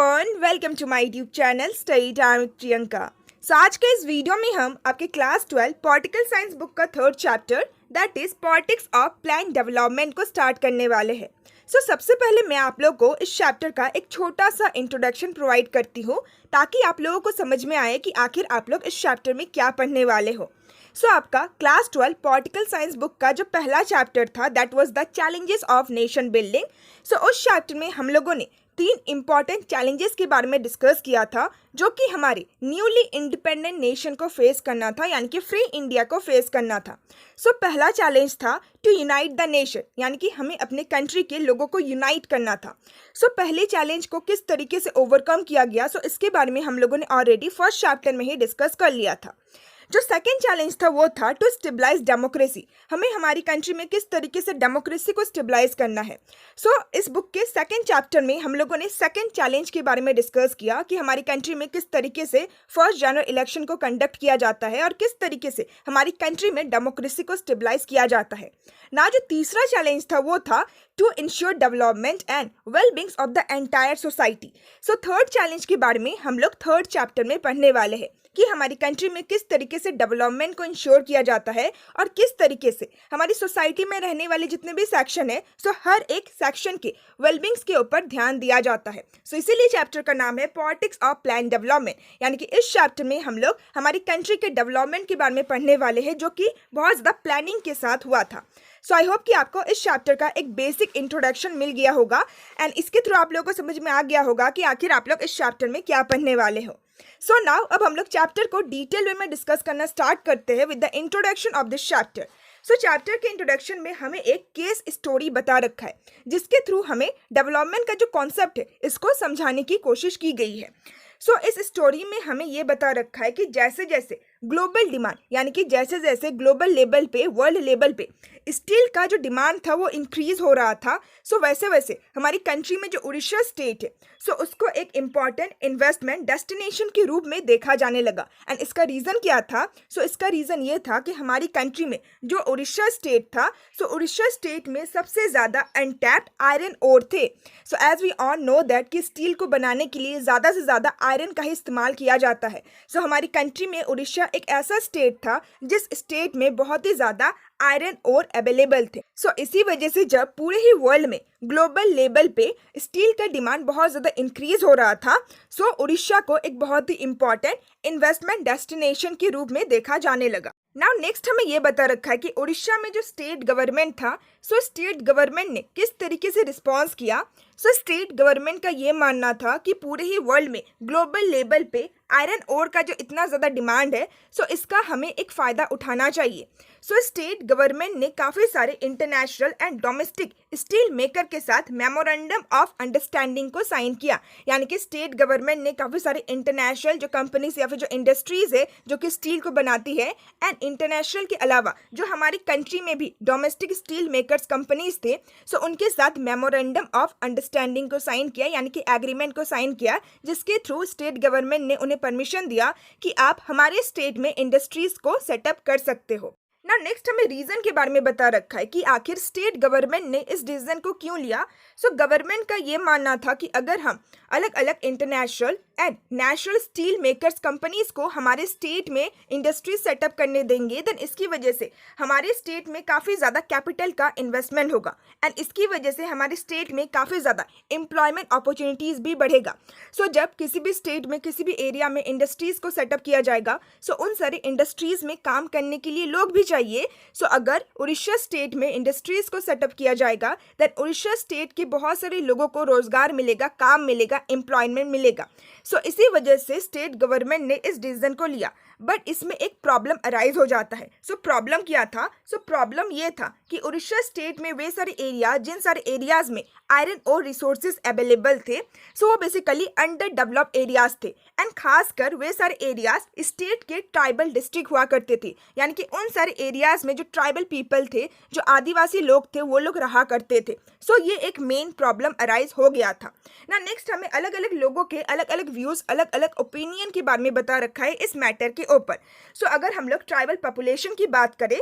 Everyone, welcome to my YouTube channel study time with Priyanka. आज के इस वीडियो में हम आपके क्लास 12 पॉलिटिकल साइंस बुक का third chapter that is politics of plan development को स्टार्ट करने वाले हैं। सबसे पहले मैं आप लोग को इस चैप्टर का एक छोटा सा इंट्रोडक्शन प्रोवाइड करती हूँ ताकि आप लोगों को समझ में आए कि आखिर आप लोग इस चैप्टर में क्या पढ़ने वाले हो। आपका क्लास 12 पॉलिटिकल साइंस बुक का जो पहला चैप्टर था that was the challenges of nation building. उस चैप्टर में हम लोगों ने 3 इंपॉर्टेंट चैलेंजेस के बारे में डिस्कस किया था जो कि हमारे न्यूली इंडिपेंडेंट नेशन को फेस करना था, यानी कि फ्री इंडिया को फेस करना था। पहला चैलेंज था टू यूनाइट द नेशन, यानी कि हमें अपने कंट्री के लोगों को यूनाइट करना था। पहले चैलेंज को किस तरीके से ओवरकम किया गया इसके बारे में हम लोगों ने ऑलरेडी फर्स्ट चैप्टर में ही डिस्कस कर लिया था। जो सेकेंड चैलेंज था वो था टू स्टेबलाइज डेमोक्रेसी, हमें हमारी कंट्री में किस तरीके से डेमोक्रेसी को स्टेबलाइज करना है। इस बुक के सेकेंड चैप्टर में हम लोगों ने सेकेंड चैलेंज के बारे में डिस्कस किया कि हमारी कंट्री में किस तरीके से फर्स्ट जनरल इलेक्शन को कंडक्ट किया जाता है और किस तरीके से हमारी कंट्री में डेमोक्रेसी को स्टेबलाइज किया जाता है ना। जो तीसरा चैलेंज था वो था to ensure development and wellbeing of the entire society. Third challenge के बारे में हम लोग थर्ड चैप्टर में पढ़ने वाले हैं कि हमारी कंट्री में किस तरीके से डेवलपमेंट को इंश्योर किया जाता है और किस तरीके से हमारी सोसाइटी में रहने वाले जितने भी सेक्शन है हर एक सेक्शन के वेलबींग्स के ऊपर ध्यान दिया जाता है। इसीलिए चैप्टर का नाम है पॉलिटिक्स ऑफ प्लान डेवलपमेंट, यानी कि इस चैप्टर में हम लोग हमारी कंट्री के डेवलपमेंट के बारे में पढ़ने वाले हैं जो कि बहुत ज़्यादा प्लानिंग के साथ हुआ था। आई होप कि आपको इस चैप्टर का एक बेसिक इंट्रोडक्शन मिल गया होगा एंड इसके थ्रू आप लोगों को समझ में आ गया होगा कि आखिर आप लोग इस चैप्टर में क्या पढ़ने वाले हो। नाउ अब हम लोग चैप्टर को डिटेल वे में डिस्कस करना स्टार्ट करते हैं with the introduction of this chapter. Chapter के इंट्रोडक्शन में हमें एक केस स्टोरी बता रखा है जिसके थ्रू हमें डेवलपमेंट का जो कॉन्सेप्ट है इसको समझाने की कोशिश की गई है। इस स्टोरी में हमें ये बता रखा है कि जैसे जैसे ग्लोबल डिमांड, यानी कि जैसे जैसे ग्लोबल लेवल पे, वर्ल्ड लेवल पे स्टील का जो डिमांड था वो इंक्रीज हो रहा था, वैसे वैसे हमारी कंट्री में जो उड़ीसा स्टेट है उसको एक इम्पॉर्टेंट इन्वेस्टमेंट डेस्टिनेशन के रूप में देखा जाने लगा। एंड इसका रीज़न क्या था? इसका रीज़न ये था कि हमारी कंट्री में जो उड़ीसा स्टेट था उड़ीसा स्टेट में सबसे ज़्यादा अनटैप्ड आयरन ओर थे। As we all know that कि स्टील को बनाने के लिए ज़्यादा से ज़्यादा आयरन का ही इस्तेमाल किया जाता है। हमारी कंट्री में उड़ीसा एक ऐसा स्टेट था जिस स्टेट में बहुत ही ज़्यादा आयरन ओर अवेलेबल थे। इसी वजह से जब पूरे ही वर्ल्ड में ग्लोबल लेवल पे स्टील का डिमांड बहुत ज़्यादा इंक्रीज हो रहा था उड़ीसा को एक बहुत ही इम्पॉर्टेंट इन्वेस्टमेंट डेस्टिनेशन के रूप में देखा जाने लगा। नाउ नेक्स्ट हमें ये बता रखा है कि उड़ीसा में जो स्टेट गवर्नमेंट था स्टेट गवर्नमेंट ने किस तरीके से रिस्पॉन्स किया। स्टेट गवर्नमेंट का ये मानना था कि पूरे ही वर्ल्ड में ग्लोबल लेवल पे आयरन ओर का जो इतना ज़्यादा डिमांड है इसका हमें एक फ़ायदा उठाना चाहिए। स्टेट गवर्नमेंट ने काफ़ी सारे international and domestic steel maker के साथ मेमोरेंडम ऑफ अंडरस्टैंडिंग को साइन किया, यानी कि स्टेट गवर्नमेंट ने काफ़ी सारे इंटरनेशनल जो कंपनीज या फिर जो इंडस्ट्रीज़ है जो कि स्टील को बनाती है एंड इंटरनेशनल के अलावा जो हमारी कंट्री में भी डोमेस्टिक स्टील मेकर्स कंपनीज थे उनके साथ मेमोरेंडम ऑफ अंडरस्टैंडिंग को साइन किया, यानी कि एग्रीमेंट को साइन किया, जिसके थ्रू स्टेट गवर्नमेंट ने उन्हें परमिशन दिया कि आप हमारे स्टेट में इंडस्ट्रीज को सेटअप कर सकते हो। ना नेक्स्ट हमें रीजन के बारे में बता रखा है कि आखिर स्टेट गवर्नमेंट ने इस डिसीजन को क्यों लिया। गवर्नमेंट का ये मानना था कि अगर हम अलग अलग international and national steel makers companies को हमारे स्टेट में इंडस्ट्री सेटअप करने देंगे देन इसकी वजह से हमारे स्टेट में काफ़ी ज़्यादा कैपिटल का इन्वेस्टमेंट होगा एंड इसकी वजह से हमारे स्टेट में काफ़ी ज़्यादा एम्प्लॉयमेंट अपॉर्चुनिटीज़ भी बढ़ेगा। जब किसी भी स्टेट में किसी भी एरिया में इंडस्ट्रीज़ को सेटअप किया जाएगा उन सारी इंडस्ट्रीज़ में काम करने के लिए लोग भी चाहिए। अगर उड़ीसा स्टेट में इंडस्ट्रीज़ को सेटअप किया जाएगा देन उड़ीसा स्टेट के बहुत सारे लोगों को रोज़गार मिलेगा, काम मिलेगा, एम्प्लॉयमेंट मिलेगा। इसी वजह से स्टेट गवर्नमेंट ने इस डिसीजन को लिया। बट इसमें एक प्रॉब्लम अराइज हो जाता है। प्रॉब्लम क्या था? प्रॉब्लम ये था कि उड़ीसा स्टेट में वे सारे एरिया जिन सारे एरियाज में आयरन और रिसोर्सेज अवेलेबल थे वो बेसिकली अंडर डेवलप्ड एरियाज थे एंड खासकर वे सारे एरियाज स्टेट के ट्राइबल डिस्ट्रिक्ट हुआ करते थे, यानी कि उन सारे एरियाज में जो ट्राइबल पीपल थे, जो आदिवासी लोग थे, वो लोग रहा करते थे। ये एक मेन प्रॉब्लम अराइज हो गया था ना। नेक्स्ट हमें अलग अलग लोगों के अलग अलग व्यूज, अलग अलग ओपिनियन के बारे में बता रखा है इस मैटर के ऊपर। अगर हम लोग ट्राइबल पॉपुलेशन की बात करें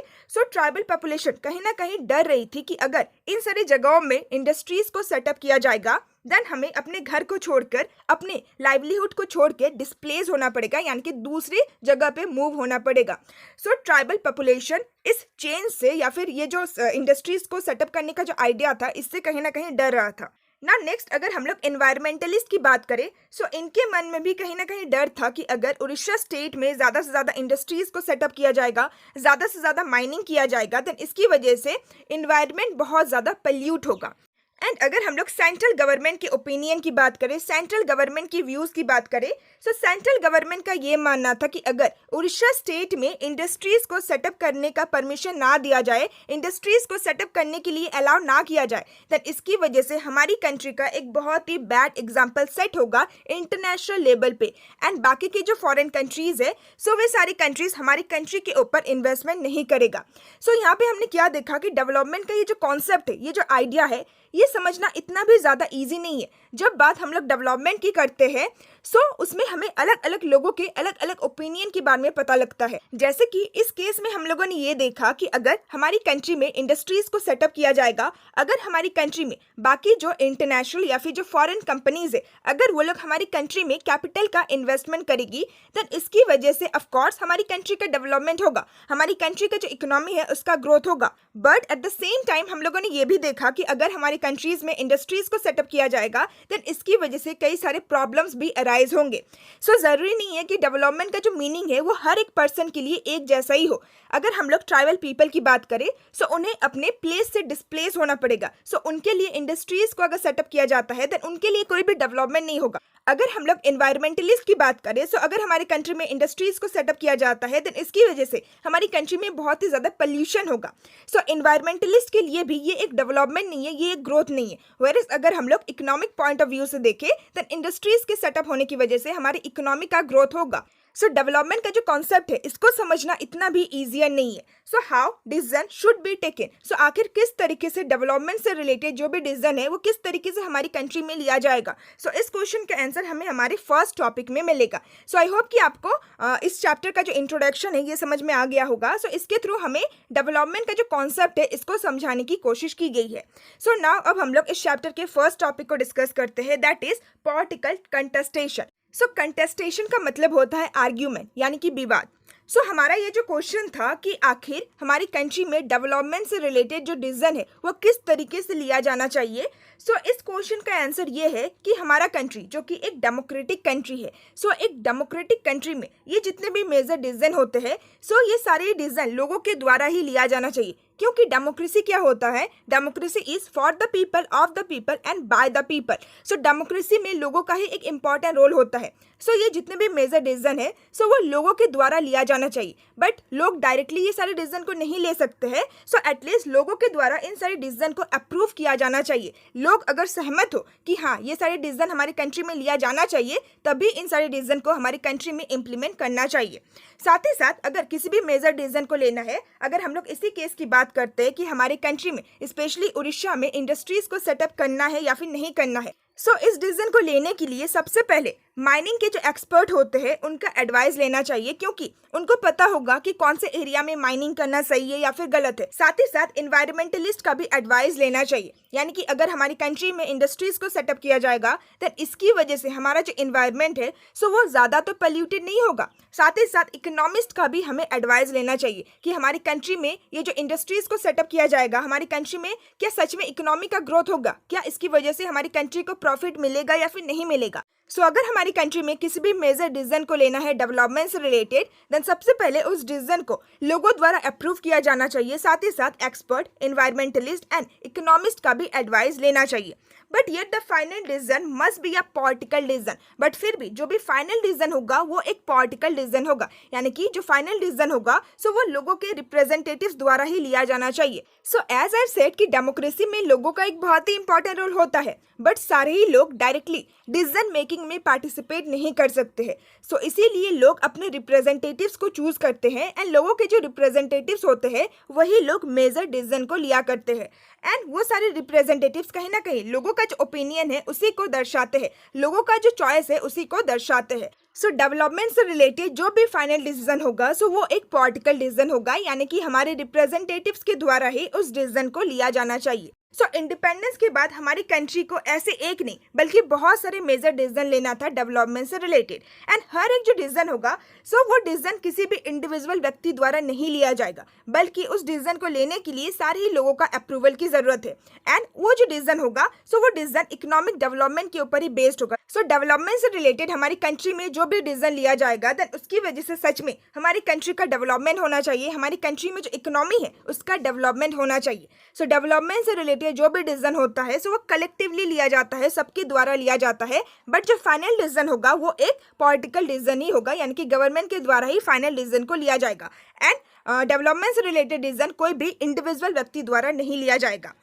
ट्राइबल पॉपुलेशन कहीं ना कहीं डर रही थी कि अगर इन सारी जगहों में इंडस्ट्रीज को सेटअप किया जाएगा देन हमें अपने घर को छोड़कर, अपने लाइवलीहुड को छोड़ के डिस्प्लेस होना पड़ेगा, यानी कि दूसरी जगह पे मूव होना पड़ेगा। सो ट्राइबल पॉपुलेशन इस चेंज से या फिर ये जो इंडस्ट्रीज को सेटअप करने का जो आइडिया था, इससे कहीं ना कहीं डर रहा था ना। नेक्स्ट, अगर हम लोग एनवायरमेंटलिस्ट की बात करें, सो इनके मन में भी कहीं ना कहीं डर था कि अगर उड़ीसा स्टेट में ज़्यादा से ज़्यादा इंडस्ट्रीज को सेटअप किया जाएगा, ज़्यादा से ज़्यादा माइनिंग किया जाएगा, देन इसकी वजह से इन्वायरमेंट बहुत ज़्यादा पल्यूट होगा। एंड अगर हम लोग सेंट्रल गवर्नमेंट के ओपिनियन की बात करें, सेंट्रल गवर्नमेंट की व्यूज़ की बात करें, सो सेंट्रल गवर्नमेंट का ये मानना था कि अगर उड़ीसा स्टेट में इंडस्ट्रीज़ को सेटअप करने का परमिशन ना दिया जाए, इंडस्ट्रीज़ को सेटअप करने के लिए अलाउ ना किया जाए, देन इसकी वजह से हमारी कंट्री का एक बहुत ही बैड एग्जाम्पल सेट होगा इंटरनेशनल लेवल पे। एंड बाकी की जो फॉरेन कंट्रीज़ है, सो वे सारी कंट्रीज़ हमारी कंट्री के ऊपर इन्वेस्टमेंट नहीं करेगा। सो यहाँ पे हमने क्या देखा कि डेवलपमेंट का ये जो कॉन्सेप्ट है, ये जो आइडिया है, ये समझना इतना भी ज़्यादा इजी नहीं है। जब बात हम लोग डेवलपमेंट की करते हैं, सो उसमें हमें अलग अलग लोगों के अलग अलग ओपिनियन के बारे में पता लगता है। जैसे कि इस केस में हम लोगों ने ये देखा कि अगर हमारी कंट्री में इंडस्ट्रीज को सेटअप किया जाएगा, अगर हमारी कंट्री में बाकी जो इंटरनेशनल या फिर जो फॉरेन कंपनीज है, अगर वो लोग हमारी कंट्री में कैपिटल का इन्वेस्टमेंट करेगी, देन इसकी वजह से ऑफकोर्स हमारी कंट्री का डेवलपमेंट होगा, हमारी कंट्री का जो इकोनॉमी है उसका ग्रोथ होगा। But at the same time हम लोगों ने ये भी देखा कि अगर हमारी कंट्रीज में इंडस्ट्रीज को सेटअप किया जाएगा, देन इसकी वजह से कई सारे प्रॉब्लम्स भी अराइज होंगे। सो ज़रूरी नहीं है कि डेवलपमेंट का जो मीनिंग है वो हर एक पर्सन के लिए एक जैसा ही हो। अगर हम लोग ट्राइबल पीपल की बात करें, सो उन्हें अपने प्लेस से डिस्प्लेस होना पड़ेगा। सो उनके लिए इंडस्ट्रीज को अगर सेटअप किया जाता है, देन उनके लिए कोई भी डेवलपमेंट नहीं होगा। अगर हम लोग एनवायरमेंटलिस्ट की बात करें, सो अगर हमारे कंट्री में इंडस्ट्रीज को सेटअप किया जाता है, देन इसकी वजह से हमारी कंट्री में बहुत ही ज़्यादा पॉल्यूशन होगा। सो एनवायरमेंटलिस्ट के लिए भी ये एक डेवलपमेंट नहीं है, ये एक ग्रोथ नहीं है। वेयरएज अगर हम लोग इकोनॉमिक पॉइंट ऑफ व्यू से देखें, देन इंडस्ट्रीज के सेटअप होने की वजह से हमारी इकोनॉमी का ग्रोथ होगा। सो डेवलपमेंट का जो कॉन्सेप्ट है, इसको समझना इतना भी ईजियर नहीं है। So how decision should be taken, so आखिर किस तरीके से डेवलपमेंट से रिलेटेड जो भी डिसीजन है वो किस तरीके से हमारी कंट्री में लिया जाएगा। सो इस क्वेश्चन का आंसर हमें हमारे फर्स्ट टॉपिक में मिलेगा। सो आई होप कि आपको इस चैप्टर का जो इंट्रोडक्शन है ये समझ में आ गया होगा। सो इसके थ्रू हमें डेवलपमेंट का जो कॉन्सेप्ट है इसको समझाने की कोशिश की गई है। सो नाउ अब हम लोग इस चैप्टर के फर्स्ट टॉपिक को डिस्कस करते हैं, that is political contestation. So contestation का मतलब होता है आर्ग्यूमेंट, यानी कि विवाद। सो हमारा ये जो क्वेश्चन था कि आखिर हमारी कंट्री में डेवलपमेंट से रिलेटेड जो डिसीजन है वो किस तरीके से लिया जाना चाहिए। सो इस क्वेश्चन का आंसर ये है कि हमारा कंट्री जो कि एक डेमोक्रेटिक कंट्री है, सो एक डेमोक्रेटिक कंट्री में ये जितने भी मेजर डिसीजन होते हैं, सो ये सारे डिसीजन लोगों के द्वारा ही लिया जाना चाहिए। क्योंकि डेमोक्रेसी क्या होता है, democracy is for the people, of the people and by the people. So democracy में लोगों का ही एक इंपॉर्टेंट रोल होता है। सो ये जितने भी मेजर डिसीजन है, सो वो लोगों के द्वारा लिया जाना चाहिए। बट लोग डायरेक्टली ये सारे डिसीजन को नहीं ले सकते हैं। सो एटलीस्ट लोगों के द्वारा इन सारे डिसीजन को अप्रूव किया जाना चाहिए। लोग अगर सहमत हो कि हाँ ये सारे डिसीजन हमारी कंट्री में लिया जाना चाहिए, तभी इन सारे डिसीजन को हमारी कंट्री में इम्प्लीमेंट करना चाहिए। साथ ही साथ अगर किसी भी मेजर डिसीजन को लेना है, अगर हम लोग इसी केस की बात करते हैं कि हमारी कंट्री में स्पेशली उड़ीसा में इंडस्ट्रीज को सेटअप करना है या फिर नहीं करना है, सो इस डिसीजन को लेने के लिए सबसे पहले माइनिंग के जो एक्सपर्ट होते हैं उनका एडवाइस लेना चाहिए, क्योंकि उनको पता होगा कि कौन से एरिया में माइनिंग करना सही है या फिर गलत है। साथ ही साथ एनवायरमेंटलिस्ट का भी एडवाइस लेना चाहिए, यानी कि अगर हमारी कंट्री में इंडस्ट्रीज को सेटअप किया जाएगा, देन इसकी वजह से हमारा जो इन्वायरमेंट है सो वो ज़्यादा तो पॉल्यूटेड नहीं होगा। साथ ही साथ इकोनॉमिस्ट का भी हमें एडवाइस लेना चाहिए कि हमारी कंट्री में ये जो इंडस्ट्रीज को सेटअप किया जाएगा, हमारी कंट्री में क्या सच में इकोनॉमी का ग्रोथ होगा, क्या इसकी वजह से हमारी कंट्री को प्रॉफिट मिलेगा या फिर नहीं मिलेगा। सो अगर हमारी कंट्री में किसी भी मेजर डिसीजन को लेना है डेवलपमेंट से रिलेटेड, देन सबसे पहले उस डिसीजन को लोगों द्वारा अप्रूव किया जाना चाहिए। साथ ही साथ एक्सपर्ट, एनवायरमेंटलिस्ट एंड इकोनॉमिस्ट का भी एडवाइस लेना चाहिए। But yet the final decision must be a political decision. But फिर भी जो भी फाइनल डिसीजन होगा वो एक पॉलिटिकल डिसीजन होगा, यानी कि जो फाइनल डिसीजन होगा सो वो लोगों के रिप्रेजेंटेटिव्स द्वारा ही लिया जाना चाहिए। सो एज आई सेड कि डेमोक्रेसी में लोगों का एक बहुत ही इंपॉर्टेंट रोल होता है, बट सारे ही लोग डायरेक्टली डिसीजन मेकिंग में पार्टिसिपेट नहीं कर सकते हैं। सो इसीलिए लोग अपने रिप्रेजेंटेटिव्स को चूज करते हैं, एंड लोगों के जो रिप्रेजेंटेटिव्स होते हैं वही लोग मेजर डिसीजन को लिया करते हैं। एंड वो सारे रिप्रेजेंटेटिव्स कहीं ना कहीं लोगों का जो ओपिनियन है उसी को दर्शाते हैं, लोगों का जो चॉइस है उसी को दर्शाते हैं। सो डेवलपमेंट से रिलेटेड जो भी फाइनल डिसीजन होगा सो वो एक पॉलिटिकल डिसीजन होगा, यानी कि हमारे रिप्रेजेंटेटिव्स के द्वारा ही उस डिसीजन को लिया जाना चाहिए। सो इंडिपेंडेंस के बाद हमारी कंट्री को ऐसे एक नहीं बल्कि बहुत सारे मेजर डिसीजन लेना था डेवलपमेंट से रिलेटेड। एंड हर एक जो डिसीजन होगा वो डिसीजन किसी भी इंडिविजुअल व्यक्ति द्वारा नहीं लिया जाएगा, बल्कि उस डिसीजन को लेने के लिए सारे ही लोगों का अप्रूवल की जरूरत है। एंड वो जो डिसीजन होगा वो डिसीजन इकोनॉमिक डेवलपमेंट के ऊपर ही बेस्ड होगा। सो डेवलपमेंट से रिलेटेड हमारी कंट्री में जो भी डिसीजन लिया जाएगा देन उसकी वजह से सच में हमारी कंट्री का डेवलपमेंट होना चाहिए, हमारी कंट्री में जो इकोनॉमी है उसका डेवलपमेंट होना चाहिए। सो डेवलपमेंट से रिलेटेड जो भी डिसीजन होता है वो कलेक्टिवली लिया जाता है, सबके द्वारा लिया जाता है। बट जो फाइनल डिसीजन होगा वो एक पॉलिटिकल डिसीजन ही होगा, यानी कि गवर्नमेंट के द्वारा ही फाइनल डिसीजन को लिया जाएगा। एंड डेवलपमेंट से रिलेटेड डिसीजन कोई भी इंडिविजुअल व्यक्ति द्वारा नहीं लिया जाएगा।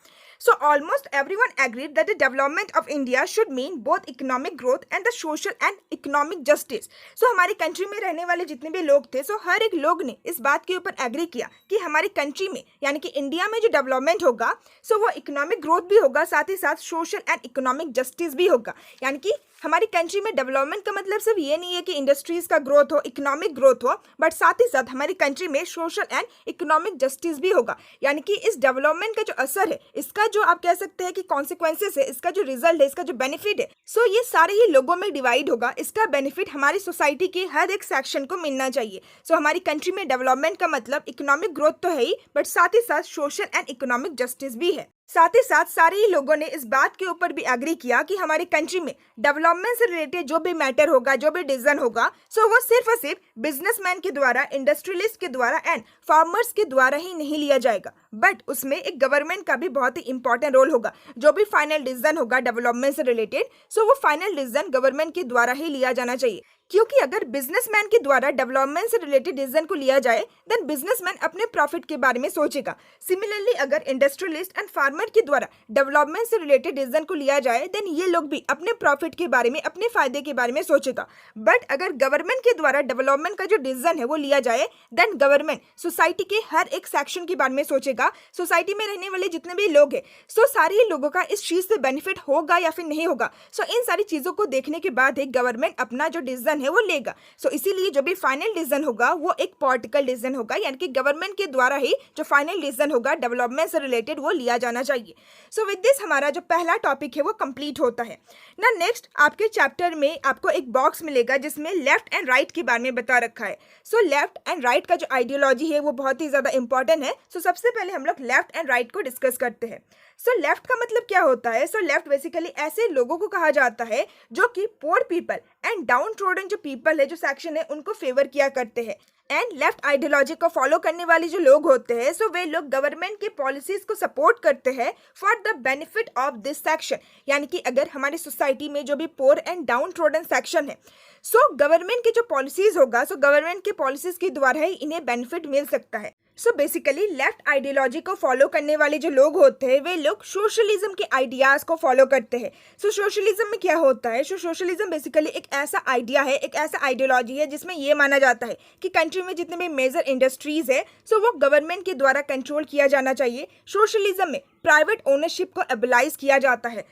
So almost everyone agreed that the development of India should mean both economic growth and the social and economic justice. So हमारी कंट्री में रहने वाले जितने भी लोग थे हर एक लोग ने इस बात के ऊपर एग्री किया कि हमारी कंट्री में यानी कि इंडिया में जो डेवलपमेंट होगा वो इकोनॉमिक ग्रोथ भी होगा, साथ ही साथ सोशल एंड इकोनॉमिक जस्टिस भी होगा। यानी कि हमारी कंट्री में डेवलपमेंट का मतलब सिर्फ ये नहीं है कि इंडस्ट्रीज का ग्रोथ हो, इकोनॉमिक ग्रोथ हो, बट साथ ही साथ हमारी कंट्री में सोशल एंड इकोनॉमिक जस्टिस भी होगा। यानी कि इस डेवलपमेंट का जो असर है, इसका जो आप कह सकते हैं कि कॉन्सिक्वेंसेस है, इसका जो रिजल्ट है, इसका जो बेनिफिट है ये सारे ही लोगों में डिवाइड होगा। इसका बेनिफिट हमारी सोसाइटी के हर एक सेक्शन को मिलना चाहिए। हमारी कंट्री में डेवलपमेंट का मतलब इकोनॉमिक ग्रोथ तो है ही, बट साथ ही साथ सोशल एंड इकोनॉमिक जस्टिस भी है। साथ ही साथ सारे ही लोगों ने इस बात के ऊपर भी एग्री किया कि हमारी कंट्री में डेवलपमेंट से रिलेटेड जो भी मैटर होगा, जो भी डिसीजन होगा वो सिर्फ और सिर्फ बिजनेसमैन के द्वारा, इंडस्ट्रियलिस्ट के द्वारा एंड फार्मर्स के द्वारा ही नहीं लिया जाएगा, बट उसमें एक गवर्नमेंट का भी बहुत ही इंपॉर्टेंट रोल होगा। जो भी फाइनल डिसीजन होगा डेवलपमेंट से रिलेटेड वो फाइनल डिसीजन गवर्नमेंट के द्वारा ही लिया जाना चाहिए। क्योंकि अगर बिजनेसमैन के द्वारा डेवलपमेंट से रिलेटेड डिसीजन को लिया जाए देन बिजनेसमैन अपने प्रॉफिट के बारे में सोचेगा। सिमिलरली अगर इंडस्ट्रियलिस्ट एंड फार्मर के द्वारा डेवलपमेंट से रिलेटेड डिसीजन को लिया जाए देन ये लोग भी अपने प्रॉफिट के बारे में, अपने फायदे के बारे में सोचेगा। बट अगर गवर्नमेंट के द्वारा डेवलपमेंट का जो डिसीजन है वो लिया जाए देन गवर्नमेंट सोसाइटी के हर एक सेक्शन के बारे में सोचेगा। सोसाइटी में रहने वाले जितने भी लोग हैं सारे ही लोगों का इस चीज से बेनिफिट होगा या फिर नहीं होगा। इन सारी चीजों को देखने के बाद ही गवर्नमेंट अपना जो डिसीजन है वो लेगा। इसीलिए जो भी फाइनल डिसीजन होगा वो एक पॉलिटिकल डिसीजन होगा, यानी कि गवर्नमेंट के द्वारा ही जो फाइनल डिसीजन होगा डेवलपमेंट से रिलेटेड वो लिया जाना चाहिए। विद दिस हमारा जो पहला टॉपिक है वो कंप्लीट होता है ना। नेक्स्ट आपके चैप्टर में आपको एक बॉक्स मिलेगा जिसमें लेफ्ट एंड राइट के बारे में बता रखा है। लेफ्ट एंड राइट का जो आइडियोलॉजी है वो बहुत ही ज्यादा इंपॉर्टेंट है। सबसे पहले हम लोग लेफ्ट एंड राइट को डिस्कस करते हैं। लेफ्ट का मतलब क्या होता है? लेफ्ट बेसिकली ऐसे लोगों को कहा जाता है जो कि पोर पीपल एंड डाउन ट्रोडन जो पीपल है, जो सेक्शन है, उनको फेवर किया करते हैं। एंड लेफ्ट आइडियोलॉजी को फॉलो करने वाले जो लोग होते हैं वे लोग गवर्नमेंट के पॉलिसीज को सपोर्ट करते हैं for the benefit of this section. यानी कि अगर हमारी सोसाइटी में जो भी पोर एंड डाउन ट्रोडन सेक्शन है गवर्नमेंट की जो पॉलिसीज होगा गवर्नमेंट के पॉलिसीज के द्वारा ही इन्हें बेनिफिट मिल सकता है। बेसिकली लेफ्ट आइडियोलॉजी को फॉलो करने वाले जो लोग होते हैं वे लोग सोशलिज्म के आइडियाज को फॉलो करते हैं। सोशलिज्म में क्या होता है? सोशलिज्म बेसिकली एक ऐसा आइडिया है, एक ऐसा आइडियोलॉजी है जिसमें ये माना जाता है कि कंट्री में जितने भी मेजर इंडस्ट्रीज है वो गवर्नमेंट के द्वारा कंट्रोल किया जाना चाहिए। सोशलिज्म में प्राइवेट ओनरशिप को एबलाइज किया जाता है।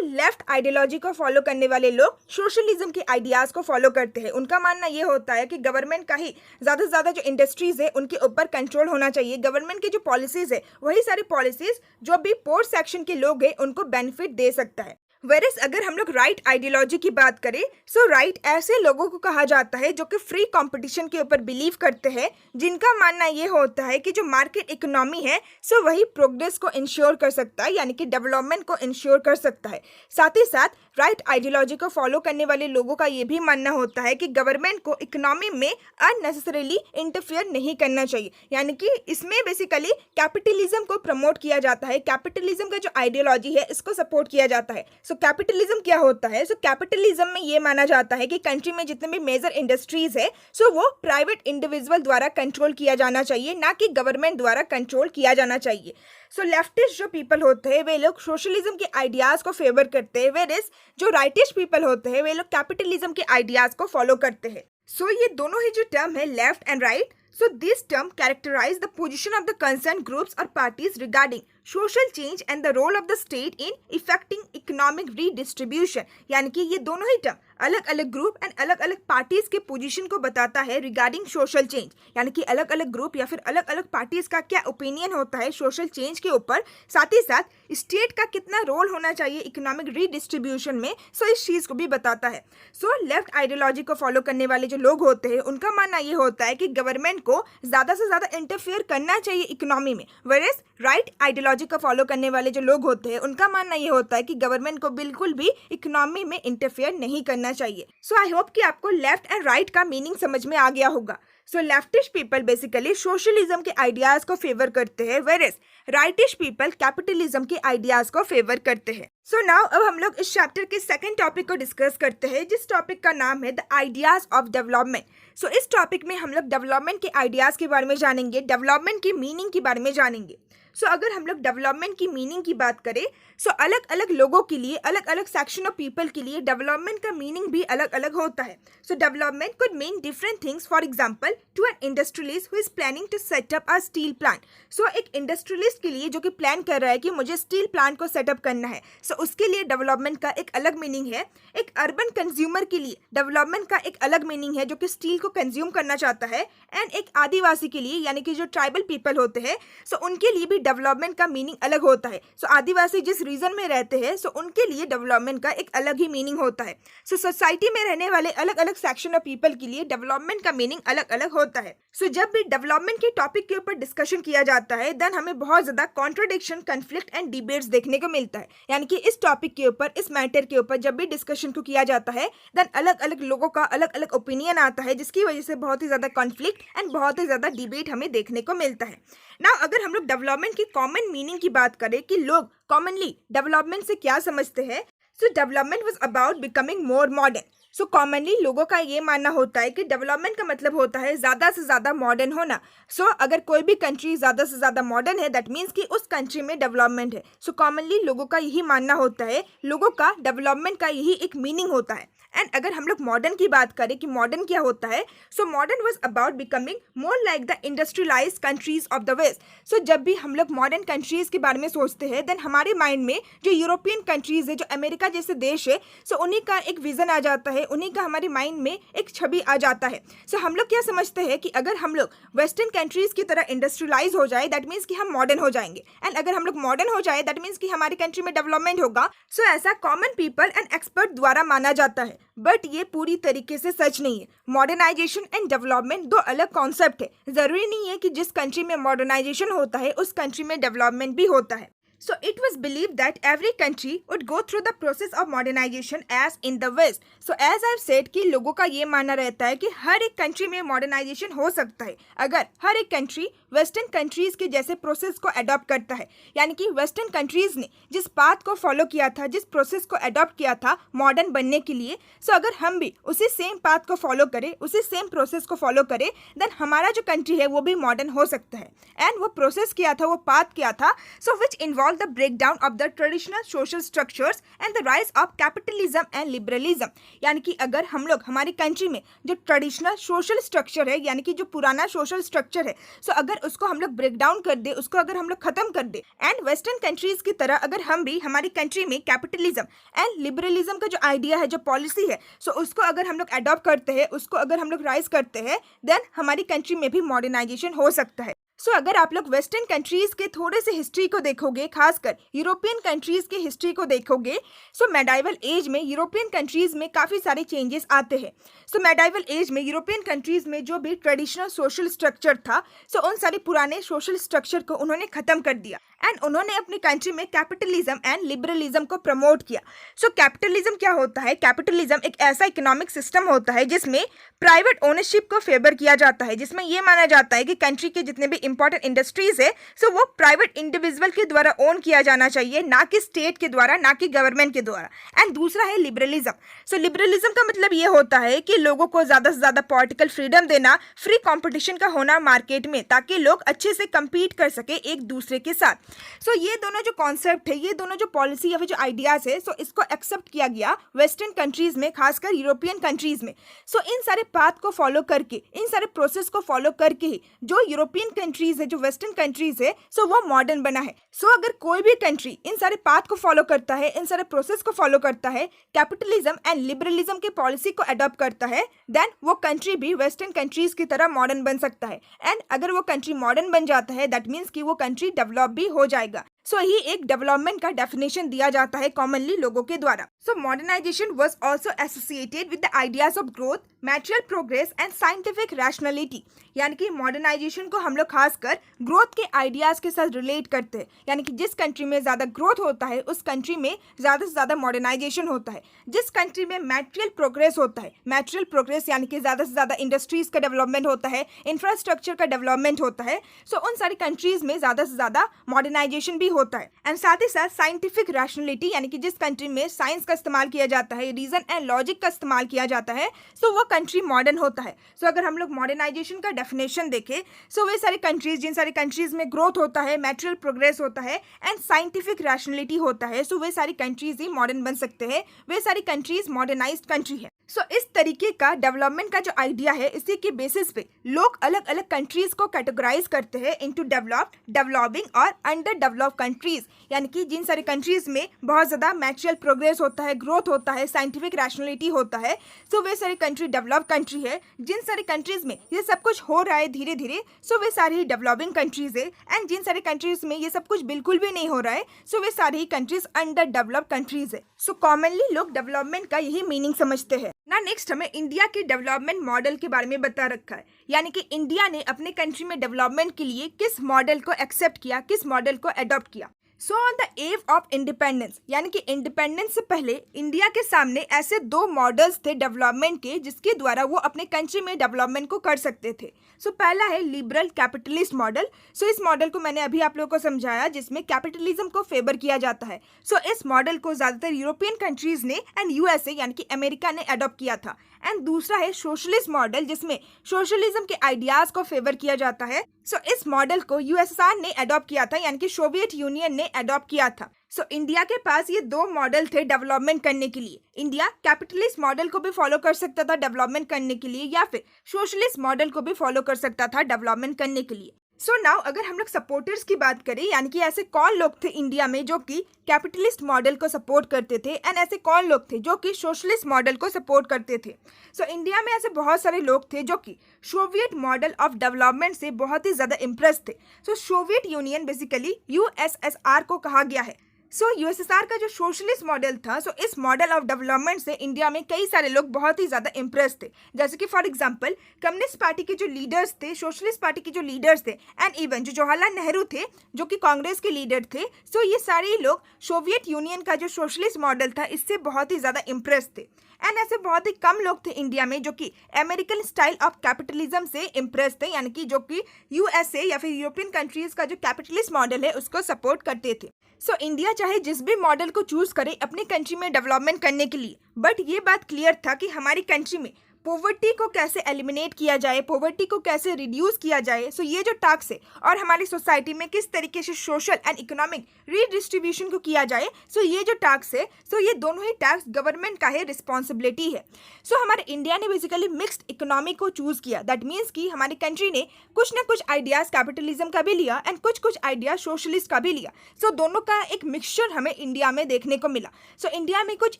लेफ्ट आइडियोलॉजी को फॉलो करने वाले लोग सोशलिज्म के आइडियाज को फॉलो करते हैं। उनका मानना ये होता है कि गवर्नमेंट का ही ज़्यादा से ज़्यादा जो इंडस्ट्रीज है उनके ऊपर कंट्रोल होना चाहिए। गवर्नमेंट की जो पॉलिसीज है वही सारी पॉलिसीज जो भी पोर सेक्शन के लोग हैं उनको बेनिफिट दे सकता है। वेरस अगर हम लोग राइट आइडियोलॉजी की बात करें राइट ऐसे लोगों को कहा जाता है जो कि फ्री कंपटीशन के ऊपर बिलीव करते हैं, जिनका मानना ये होता है कि जो मार्केट इकोनॉमी है वही प्रोग्रेस को इंश्योर कर सकता है, यानी कि डेवलपमेंट को इंश्योर कर सकता है। साथ ही साथ राइट आइडियोलॉजी को फॉलो करने वाले लोगों का ये भी मानना होता है कि गवर्नमेंट को इकोनॉमी में अननेसेसरीली इंटरफेयर नहीं करना चाहिए। यानी कि इसमें बेसिकली कैपिटलिज्म को प्रमोट किया जाता है। कैपिटलिज्म का जो आइडियोलॉजी है इसको सपोर्ट किया जाता है। कैपिटलिज्म क्या होता है? कैपिटलिज्म में ये माना जाता है कि कंट्री में जितने भी मेजर इंडस्ट्रीज है वो प्राइवेट इंडिविजुअल द्वारा कंट्रोल किया जाना चाहिए, ना कि गवर्नमेंट द्वारा कंट्रोल किया जाना चाहिए। लेफ्टिस्ट जो पीपल होते हैं वे लोग सोशलिज्म के आइडियाज को फेवर करते हैं, वेरएज जो राइटिस्ट पीपल होते हैं वे लोग कैपिटलिज्म के आइडियाज को फॉलो करते हैं। ये दोनों ही जो टर्म है left and right, this term characterize the position of the concerned groups or parties regarding social change and the role of the state in effecting economic redistribution। यानी कि ये दोनों ही टर्म अलग अलग ग्रुप एंड अलग अलग parties के position को बताता है रिगार्डिंग सोशल चेंज, यानी कि अलग अलग ग्रुप या फिर अलग अलग पार्टीज का क्या ओपिनियन होता है सोशल चेंज के ऊपर, साथ ही साथ स्टेट का कितना रोल होना चाहिए इकोनॉमिक रीडिस्ट्रीब्यूशन में, सो इस चीज़ को भी बताता है। सो लेफ्ट आइडियोलॉजी को फॉलो करने वाले जो लोग होते हैं उनका मानना ये होता है कि गवर्नमेंट को ज़्यादा से ज़्यादा इंटरफेयर करना चाहिए इकोनॉमी में, वेयरएज राइट आइडियोलॉजी को फॉलो करने वाले जो लोग होते हैं उनका मानना ये होता है कि गवर्नमेंट को बिल्कुल भी इकोनॉमी में इंटरफेयर नहीं करना चाहिए। सो आई होप कि आपको लेफ्ट एंड राइट का मीनिंग समझ में आ गया होगा। सो लेफ्टिस्ट पीपल बेसिकली सोशलिज्म के आइडियाज को फेवर करते हैं, वेयरएज राइटिस्ट पीपल कैपिटलिज्म के आइडियाज को फेवर करते हैं। सो नाउ अब हम लोग इस चैप्टर के सेकंड टॉपिक को डिस्कस करते हैं, जिस टॉपिक का नाम है द आइडियाज ऑफ डेवलपमेंट। सो इस टॉपिक में हम लोग डेवलपमेंट के आइडियाज के बारे में जानेंगे, डेवलपमेंट की मीनिंग के बारे में जानेंगे। सो अगर हम लोग डेवलपमेंट की मीनिंग की बात करें, सो अलग अलग लोगों के लिए, अलग अलग सेक्शन ऑफ पीपल के लिए डेवलपमेंट का मीनिंग भी अलग अलग होता है। So development could mean different things, for example to an industrialist who is planning to set up a steel plant. So एक इंडस्ट्रियलिस्ट के लिए जो कि प्लान कर रहा है कि मुझे स्टील प्लांट को सेटअप करना है, सो उसके लिए डेवलपमेंट का एक अलग मीनिंग है। एक अर्बन कंज्यूमर के लिए डेवलपमेंट का एक अलग मीनिंग है जो कि स्टील को कंज्यूम करना चाहता है। एंड एक आदिवासी के लिए, यानी कि जो ट्राइबल पीपल होते हैं, सो उनके लिए भी डेवलपमेंट का मीनिंग अलग होता है। सो आदिवासी जिस रीजन में रहते हैं, सो उनके लिए डेवलपमेंट का एक अलग ही मीनिंग होता है। सो सोसाइटी में रहने वाले अलग अलग सेक्शन ऑफ पीपल के लिए डेवलपमेंट का मीनिंग अलग अलग होता है। सो जब भी डेवलपमेंट के टॉपिक के ऊपर डिस्कशन किया जाता है, देन हमें बहुत ज्यादा कॉन्ट्रडिक्शन, कन्फ्लिक्ट एंड डिबेट्स देखने को मिलता है। यानी कि इस टॉपिक के ऊपर, इस मैटर के ऊपर जब भी डिस्कशन को किया जाता है, देन अलग अलग लोगों का अलग अलग ओपिनियन आता है, जिसकी वजह से बहुत ही ज्यादा कॉन्फ्लिक्ट एंड बहुत ही ज्यादा डिबेट हमें देखने को मिलता है। नाउ अगर हम लोग डेवलपमेंट की कॉमन मीनिंग की बात करें कि लोग कॉमनली डेवलपमेंट से क्या समझते हैं, सो development was about becoming more modern. So commonly लोगों का ये मानना होता है कि डेवलपमेंट का मतलब होता है ज़्यादा से ज़्यादा मॉडर्न होना। सो अगर कोई भी कंट्री ज़्यादा से ज़्यादा मॉडर्न है, दैट मीन्स कि उस कंट्री में डेवलपमेंट है। सो कॉमनली लोगों का यही मानना होता है, लोगों का डेवलपमेंट का यही एक मीनिंग होता है। एंड अगर हम लोग मॉडर्न की बात करें कि मॉडर्न क्या होता है, so modern was about becoming more like the industrialised countries of the west. So जब भी हम लोग मॉडर्न कंट्रीज के बारे में सोचते हैं, देन हमारे माइंड में जो यूरोपियन कंट्रीज है, जो अमेरिका जैसे देश है, सो उन्हीं का एक विजन आ जाता है, उन्हीं का हमारे माइंड में एक छवि आ जाता है। सो हम लोग क्या समझते हैं कि अगर हम लोग वेस्टर्न कंट्रीज की तरह इंडस्ट्रियलाइज हो जाए, दैट मीन्स कि हम मॉडर्न हो जाएंगे। एंड अगर हम लोग मॉडर्न हो जाए, दैट मीन्स कि हमारी कंट्री में डेवलपमेंट होगा। सो ऐसा कॉमन पीपल एंड एक्सपर्ट द्वारा माना जाता है, बट ये पूरी तरीके से सच नहीं है। मॉडर्नाइजेशन एंड डेवलपमेंट दो अलग कॉन्सेप्ट है। जरूरी नहीं है कि जिस कंट्री में मॉडर्नाइजेशन होता है उस कंट्री में डेवलपमेंट भी होता है। So it was believed that every country would go through the process of modernization as in the West. So as I've said कि लोगों का ये मानना रहता है कि हर एक कंट्री में मॉडर्नाइजेशन हो सकता है अगर हर एक कंट्री वेस्टर्न कंट्रीज के जैसे प्रोसेस को अडॉप्ट करता है। यानी कि वेस्टर्न कंट्रीज ने जिस पाथ को फॉलो किया था, जिस प्रोसेस को अडॉप्ट किया था मॉडर्न बनने के लिए, सो अगर हम भी उसी सेम पाथ को फॉलो करें, उसी सेम प्रोसेस को फॉलो करें, देन हमारा जो कंट्री है वो भी मॉडर्न हो सकता है। एंड वो प्रोसेस क्या था, वो पाथ क्या था, so which involve the breakdown of the traditional social structures and the rise of capitalism and liberalism। यानी कि अगर हम लोग हमारी कंट्री में जो ट्रेडिशनल सोशल स्ट्रक्चर है, यानी कि जो पुराना सोशल स्ट्रक्चर है, सो अगर उसको हम लोग ब्रेक डाउन कर दे, उसको अगर हम लोग खत्म कर दे, एंड वेस्टर्न कंट्रीज की तरह अगर हम भी हमारी कंट्री में कैपिटलिज्म एंड लिबरलिज्म का जो आइडिया है, जो पॉलिसी है, सो उसको अगर हम लोग अडॉप्ट करते हैं, उसको अगर हम लोग राइज करते हैं, देन हमारी कंट्री में भी मॉडर्नाइजेशन हो सकता है। सो अगर आप लोग वेस्टर्न कंट्रीज के थोड़े से हिस्ट्री को देखोगे, खासकर यूरोपियन कंट्रीज के हिस्ट्री को देखोगे, सो मेडाइवल एज में यूरोपियन कंट्रीज में काफ़ी सारे चेंजेस आते हैं। सो मेडाइवल एज में यूरोपियन कंट्रीज में जो भी ट्रेडिशनल सोशल स्ट्रक्चर था, सो उन सारे पुराने सोशल स्ट्रक्चर को उन्होंने ख़त्म कर दिया एंड उन्होंने अपनी कंट्री में कैपिटलिज्म एंड लिबरलिज्म को प्रमोट किया। सो कैपिटलिज्म क्या होता है? कैपिटलिज्म एक ऐसा इकोनॉमिक सिस्टम होता है जिसमें प्राइवेट ओनरशिप को फेवर किया जाता है, जिसमें यह माना जाता है कि कंट्री के जितने भी इंपॉर्टेंट इंडस्ट्रीज है, सो वो प्राइवेट इंडिविजुअल के द्वारा ओन किया जाना चाहिए, ना कि स्टेट के द्वारा, ना कि गवर्नमेंट के द्वारा। एंड दूसरा है लिबरलिज्म। सो लिबरलिज्म का मतलब ये होता है कि लोगों को ज़्यादा से ज़्यादा पॉलिटिकल फ्रीडम देना, फ्री कॉम्पिटिशन का होना मार्केट में, ताकि लोग अच्छे से कम्पीट कर सके एक दूसरे के साथ। सो ये दोनों जो कॉन्सेप्ट है, ये दोनों जो पॉलिसी या फिर जो आइडियाज़ है, सो इसको एक्सेप्ट किया गया वेस्टर्न कंट्रीज़ में, खासकर यूरोपियन कंट्रीज़ में। सो इन सारे पाथ को फॉलो करके, इन सारे प्रोसेस को फॉलो करके ही जो यूरोपियन कंट्रीज़ है, जो वेस्टर्न कंट्रीज़ है, सो वो मॉडर्न बना है। सो अगर कोई भी कंट्री इन सारे पाथ को फॉलो करता है, इन सारे प्रोसेस को फॉलो करता है, कैपिटलिज्म एंड लिबरलिज्म की पॉलिसी को अडॉप्ट करता है, देन वो कंट्री भी वेस्टर्न कंट्रीज़ की तरह मॉडर्न बन सकता है। एंड अगर वो कंट्री मॉडर्न बन जाता है, दैट मीन्स कि वो कंट्री डेवलप भी हो जाएगा। सो ही एक डेवलपमेंट का डेफिनेशन दिया जाता है कॉमनली लोगों के द्वारा। So modernisation was also associated with the ideas of growth, material progress and scientific rationality. यानी कि मॉडर्नाइजेशन को हम लोग खासकर ग्रोथ के आइडियाज के साथ रिलेट करते हैं। यानी कि जिस कंट्री में ज़्यादा ग्रोथ होता है, उस कंट्री में ज़्यादा से ज़्यादा मॉडर्नाइजेशन होता है। जिस कंट्री में मैटेरियल प्रोग्रेस होता है, मैटेरियल प्रोग्रेस यानी कि ज़्यादा से ज़्यादा इंडस्ट्रीज़ का डेवलपमेंट होता है, इंफ्रास्ट्रक्चर का डेवलपमेंट होता है, सो उन सारी कंट्रीज़ में ज़्यादा से ज़्यादा मॉडर्नाइजेशन भी होता है। एंड साथ ही साथ साइंटिफिक रैशनैलिटी, यानी कि जिस कंट्री में साइंस का इस्तेमाल किया जाता है, रीजन एंड लॉजिक का इस्तेमाल किया जाता है, सो वो कंट्री मॉडर्न होता है। सो अगर हम लोग मॉडर्नाइजेशन का डेफिनेशन देखें, सो वे सारी कंट्रीज, जिन सारी कंट्रीज में ग्रोथ होता है, मैटेरियल प्रोग्रेस होता है एंड साइंटिफिक रैशनैलिटी होता है, सो वे सारी कंट्रीज ही मॉडर्न बन सकते हैं। वे सारी कंट्रीज मॉडर्नाइज्ड कंट्री है। सो इस तरीके का डेवलपमेंट का जो आइडिया है, इसी के बेसिस पे लोग अलग अलग कंट्रीज को कैटेगराइज करते हैं इनटू डेवलप्ड, डेवलपिंग और अंडर डेवलप्ड कंट्रीज। यानी कि जिन सारी कंट्रीज में बहुत ज़्यादा मैटेरियल प्रोग्रेस होता है, ग्रोथ होता है, साइंटिफिक रैशनैलिटी होता है, सो वे सारी कंट्री डेवलप कंट्री है। जिन सारी कंट्रीज में ये सब कुछ हो रहा है धीरे धीरे, सो वे सारी डेवलपिंग कंट्रीज है। एंड जिन सारी कंट्रीज में ये सब कुछ बिल्कुल भी नहीं हो रहा है, सो वे सारी कंट्रीज अंडर डेवलप्ड कंट्रीज है। सो कॉमनली लोग डेवलपमेंट का यही मीनिंग समझते हैं ना। नेक्स्ट हमें इंडिया के डेवलपमेंट मॉडल के बारे में बता रखा है। यानी कि इंडिया ने अपने कंट्री में डेवलपमेंट के लिए किस मॉडल को एक्सेप्ट किया, किस मॉडल को अडॉप्ट किया। So on the above of independence, यानी कि इंडिपेंडेंस से पहले इंडिया के सामने ऐसे दो मॉडल्स थे डेवलपमेंट के, जिसके द्वारा वो अपने कंट्री में डेवलपमेंट को कर सकते थे। सो पहला है लिबरल कैपिटलिस्ट मॉडल। सो इस मॉडल को मैंने अभी आप लोगों को समझाया, जिसमें कैपिटलिज्म को फेवर किया जाता है। सो इस मॉडल को ज़्यादातर यूरोपियन कंट्रीज ने एंड यूएसए यानी कि अमेरिका ने अडॉप्ट किया था। एंड दूसरा है सोशलिस्ट मॉडल, जिसमें सोशलिज्म के आइडियाज़ को फेवर किया जाता है। सो इस मॉडल को यूएसएसआर ने अडॉप्ट किया था, यानी कि सोवियत यूनियन ने अडॉप्ट किया था। सो इंडिया के पास ये दो मॉडल थे डेवलपमेंट करने के लिए। इंडिया कैपिटलिस्ट मॉडल को भी फॉलो कर सकता था डेवलपमेंट करने के लिए, या फिर सोशलिस्ट मॉडल को भी फॉलो कर सकता था डेवलपमेंट करने के लिए। सो नाउ अगर हम लोग सपोर्टर्स की बात करें, यानी कि ऐसे कौन लोग थे इंडिया में जो कि कैपिटलिस्ट मॉडल को सपोर्ट करते थे, एंड ऐसे कौन लोग थे जो कि सोशलिस्ट मॉडल को सपोर्ट करते थे। सो इंडिया में ऐसे बहुत सारे लोग थे जो कि सोवियत मॉडल ऑफ डेवलपमेंट से बहुत ही ज़्यादा इम्प्रेस थे। सो सोवियत यूनियन बेसिकली यूएसएसआर को कहा गया है। सो यूएसएसआर का जो सोशलिस्ट मॉडल था, सो इस मॉडल ऑफ डेवलपमेंट से इंडिया में कई सारे लोग बहुत ही ज़्यादा इम्प्रेस थे। जैसे कि फॉर एग्जांपल कम्युनिस्ट पार्टी के जो लीडर्स थे, सोशलिस्ट पार्टी के जो लीडर्स थे, एंड इवन जो जवाहरलाल नेहरू थे जो कि कांग्रेस के लीडर थे, सो ये सारे लोग सोवियत यूनियन का जो सोशलिस्ट मॉडल था, इससे बहुत ही ज़्यादा इम्प्रेस थे। एंड ऐसे बहुत ही कम लोग थे इंडिया में जो कि अमेरिकन स्टाइल ऑफ कैपिटलिज्म से इम्प्रेस थे, यानी कि जो कि यूएसए या फिर यूरोपियन कंट्रीज़ का जो कैपिटलिस्ट मॉडल है उसको सपोर्ट करते थे। सो इंडिया चाहे जिस भी मॉडल को चूज करे अपने कंट्री में डेवलपमेंट करने के लिए, बट ये बात क्लियर था कि हमारी कंट्री में पॉवर्टी को कैसे एलिमिनेट किया जाए, पॉवर्टी को कैसे रिड्यूस किया जाए। सो ये जो टास्क है और हमारी सोसाइटी में किस तरीके से सोशल एंड इकोनॉमिक रीडिस्ट्रीब्यूशन को किया जाए, सो ये जो टास्क है, सो ये दोनों ही टास्क गवर्नमेंट का है, रिस्पॉन्सिबिलिटी है। सो हमारे इंडिया ने बेसिकली मिक्स्ड इकोनॉमी को चूज किया। दैट मीन्स कि हमारी कंट्री ने कुछ ना कुछ आइडियाज़ कैपिटलिज्म का भी लिया एंड कुछ कुछ आइडियाज सोशलिस्ट का भी लिया। सो दोनों का एक मिक्सचर हमें इंडिया में देखने को मिला। सो इंडिया में कुछ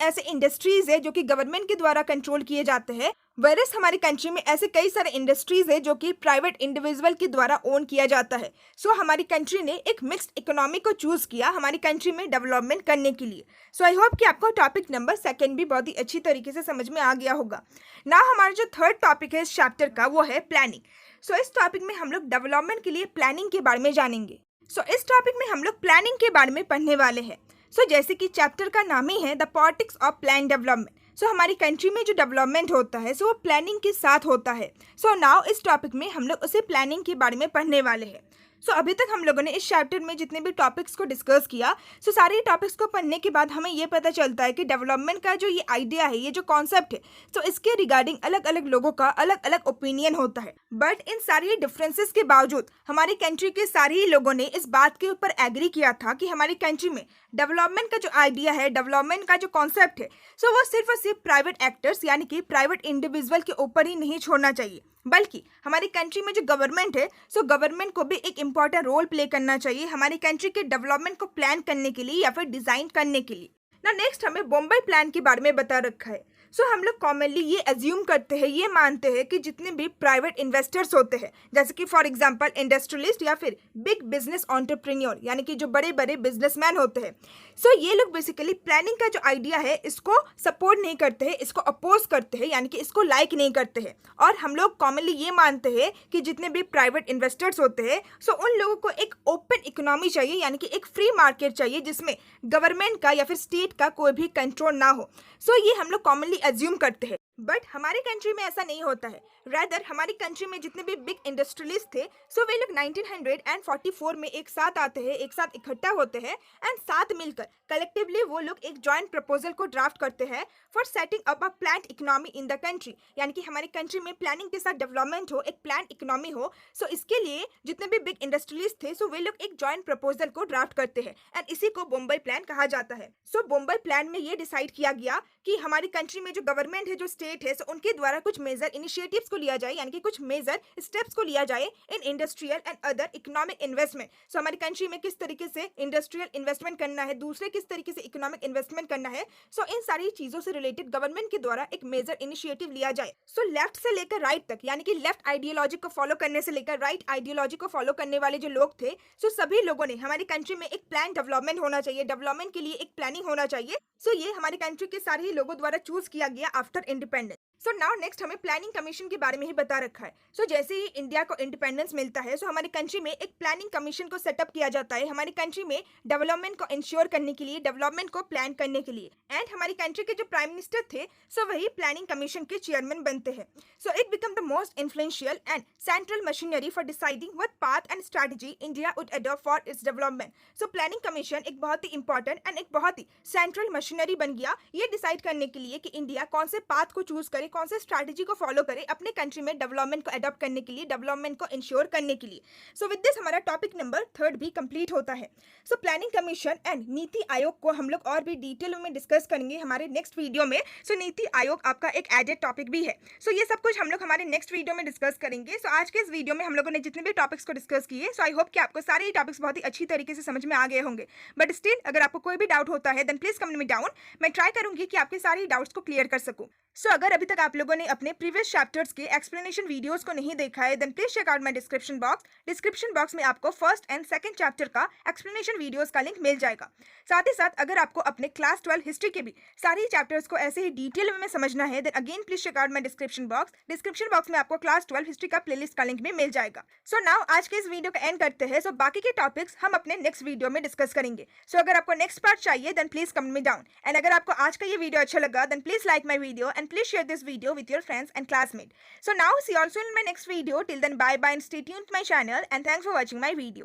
ऐसे इंडस्ट्रीज है जो कि गवर्नमेंट के द्वारा कंट्रोल किए जाते हैं, वेरस हमारी कंट्री में ऐसे कई सारे इंडस्ट्रीज है जो कि प्राइवेट इंडिविजुअल के द्वारा ओन किया जाता है। सो हमारी कंट्री ने एक मिक्स्ड इकोनॉमी को चूज किया हमारी कंट्री में डेवलपमेंट करने के लिए। सो आई होप कि आपको टॉपिक नंबर 2 भी बहुत ही अच्छी तरीके से समझ में आ गया होगा। ना हमारा जो 3rd टॉपिक है इस चैप्टर का, वो है प्लानिंग। सो इस टॉपिक में हम लोग डेवलपमेंट के लिए प्लानिंग के बारे में जानेंगे। सो इस टॉपिक में हम लोग प्लानिंग के बारे में पढ़ने वाले हैं। सो जैसे कि चैप्टर का नाम ही है the politics of plan development. So हमारी कंट्री में जो डेवलपमेंट होता है सो वो प्लानिंग के साथ होता है। सो नाउ इस टॉपिक में हम लोग उसे प्लानिंग के बारे में पढ़ने वाले हैं। सो अभी तक हम लोगों ने इस चैप्टर में जितने भी टॉपिक्स को डिस्कस किया, सो सारे टॉपिक्स को पढ़ने के बाद हमें ये पता चलता है कि डेवलपमेंट का जो ये आइडिया है, ये जो कॉन्सेप्ट है, सो इसके रिगार्डिंग अलग अलग लोगों का अलग अलग ओपिनियन होता है। बट इन सारी डिफरेंसेस के बावजूद हमारी कंट्री के सारे ही लोगों ने इस बात के ऊपर एग्री किया था कि हमारी कंट्री में डेवलपमेंट का जो आइडिया है, डेवलपमेंट का जो कॉन्सेप्ट है, सो वो सिर्फ और सिर्फ प्राइवेट एक्टर्स यानी कि प्राइवेट इंडिविजुअल के ऊपर ही नहीं छोड़ना चाहिए, बल्कि हमारी कंट्री में जो गवर्नमेंट है, सो गवर्नमेंट को भी एक इम्पॉर्टेंट रोल प्ले करना चाहिए हमारी कंट्री के डेवलपमेंट को प्लान करने के लिए या फिर डिजाइन करने के लिए ना। नेक्स्ट हमें बॉम्बे प्लान के बारे में बता रखा है। सो हम लोग कॉमनली ये एज्यूम करते हैं, ये मानते हैं कि जितने भी प्राइवेट इन्वेस्टर्स होते हैं, जैसे कि फॉर एग्जांपल इंडस्ट्रियलिस्ट या फिर बिग बिजनेस एंटरप्रेन्योर यानी कि जो बड़े बड़े बिजनेसमैन होते हैं, सो ये लोग बेसिकली प्लानिंग का जो आइडिया है इसको सपोर्ट नहीं करते हैं, इसको अपोज करते हैं यानी कि इसको लाइक नहीं करते हैं। और हम लोग कॉमनली ये मानते हैं कि जितने भी प्राइवेट इन्वेस्टर्स होते हैं, सो उन लोगों को एक ओपन इकोनॉमी चाहिए यानी कि एक फ्री मार्केट चाहिए जिसमें गवर्नमेंट का या फिर स्टेट का कोई भी कंट्रोल ना हो। सो ये हम लोग कॉमनली एज्यूम करते हैं, बट हमारे कंट्री में ऐसा नहीं होता है। रैदर हमारी कंट्री में जितने भी बिग इंडस्ट्रियलिस्ट थे, सो वे लोग 1944 में एक साथ आते हैं, एक साथ इकट्ठा होते हैं एंड साथ मिलकर कलेक्टिवली वो लोग एक जॉइंट प्रपोजल को ड्राफ्ट करते हैं for setting up a planned economy in the country, यानी कि हमारी कंट्री में प्लानिंग के साथ डेवलपमेंट हो, एक प्लान्ड इकोनॉमी हो। सो इसके लिए जितने भी बिग इंडस्ट्रियलिस्ट थे, सो वे लोग एक जॉइंट प्रपोजल को ड्राफ्ट करते हैं एंड इसी को बॉम्बे प्लान कहा जाता है। सो बॉम्बे प्लान में ये डिसाइड किया गया कि हमारी कंट्री में जो गवर्नमेंट है, जो स्टेट है, सो उनके द्वारा कुछ मेजर इनिशिएटिव्स को लिया जाए यानी कि कुछ मेजर स्टेप्स को लिया जाए in industrial and other economic investment. So हमारी कंट्री में किस तरीके से इंडस्ट्रियल इन्वेस्टमेंट करना है, दूसरे किस तरीके से इकोनॉमिक इन्वेस्टमेंट करना है, सो इन सारी चीजों से रिलेटेड गवर्नमेंट के द्वारा एक मेजर इनिशिएटिव लिया जाए। सो लेफ्ट से लेकर राइट तक यानी कि लेफ्ट आइडियोलॉजी को फॉलो करने से लेकर राइट आइडियोलॉजी को फॉलो करने वाले जो लोग थे, सो सभी लोगों ने हमारी कंट्री में एक प्लान डेवलपमेंट होना चाहिए, डेवलपमेंट के लिए एक प्लानिंग होना चाहिए। सो ये हमारी कंट्री के सारे ही लोगों द्वारा चूज किया गया after independence. So now next हमें प्लानिंग कमीशन के बारे में ही बता रखा है। सो जैसे ही इंडिया को इंडिपेंडेंस मिलता है, सो हमारी कंट्री में एक प्लानिंग कमीशन को सेटअप किया जाता है हमारी कंट्री में डेवलपमेंट को इंश्योर करने के लिए, डेवलपमेंट को प्लान करने के लिए। एंड हमारी कंट्री के जो प्राइम मिनिस्टर थे, सो वही प्लानिंग कमीशन के चेयरमैन बनते हैं। So it become the most influential and central machinery for deciding what path and strategy India would adopt for its development. So planning commission एक बहुत ही इंपॉर्टेंट एंड एक बहुत ही central machinery बन गया ये डिसाइड करने के लिए कि इंडिया कौन से पाथ को चूज करे, कौन से स्ट्रैटेजी को फॉलो करे अपने कंट्री में डेवलपमेंट को अडॉप्ट करने के लिए, डेवलपमेंट को इंश्योर करने के लिए। सो विद दिस हमारा टॉपिक नंबर 3 भी कंप्लीट होता है। So planning commission and NITI Aayog को हम लोग और भी डिटेल में डिस्कस करेंगे हमारे नेक्स्ट वीडियो में। सो नीति आयोग आपका एक एडेड टॉपिक भी है। सो ये सब कुछ हम लोग हमारे नेक्स्ट वीडियो में डिस्कस करेंगे। सो आज के इस वीडियो में हम लोगों ने जितने भी टॉपिक्स को डिस्कस किए, सो आई होप कि आपको सारे ही टॉपिक्स बहुत ही अच्छी तरीके से समझ में आ गए होंगे। बट स्टिल अगर आपको कोई भी डाउट होता है देन प्लीज कमेंट में डाउन, मैं ट्राई करूंगी कि आपके सारे डाउट्स को क्लियर कर सकूं। सो अगर अभी तक आप लोगों ने अपने प्रीवियस चैप्टर्स के एक्सप्लेनेशन वीडियोस को नहीं देखा है then please check out my description box. Description box में आपको फर्स्ट एंड सेकंड चैप्टर का एक्सप्लेनेशन वीडियोस का लिंक मिल जाएगा। साथ ही साथ अगर आपको अपने क्लास 12 हिस्ट्री के भी सारी चैप्टर्स को ऐसे ही डिटेल में समझना है then again please check out my description box. Description box में आपको क्लास 12 हिस्ट्री का प्लेलिस्ट का लिंक भी मिल जाएगा। सो नाउ आज के इस वीडियो का एंड करते हैं। सो बाकी के टॉपिक्स हम अपने नेक्स्ट वीडियो में डिस्कस करेंगे। सो अगर आपको नेक्स्ट पार्ट चाहिए देन प्लीज कमेंट में डाउन, एंड अगर आपको आज का ये वीडियो अच्छा लगा then please like my video and please share this video with your friends and classmates. So now see you also in my next video. Till then, bye bye and stay tuned to my channel, and thanks for watching my video.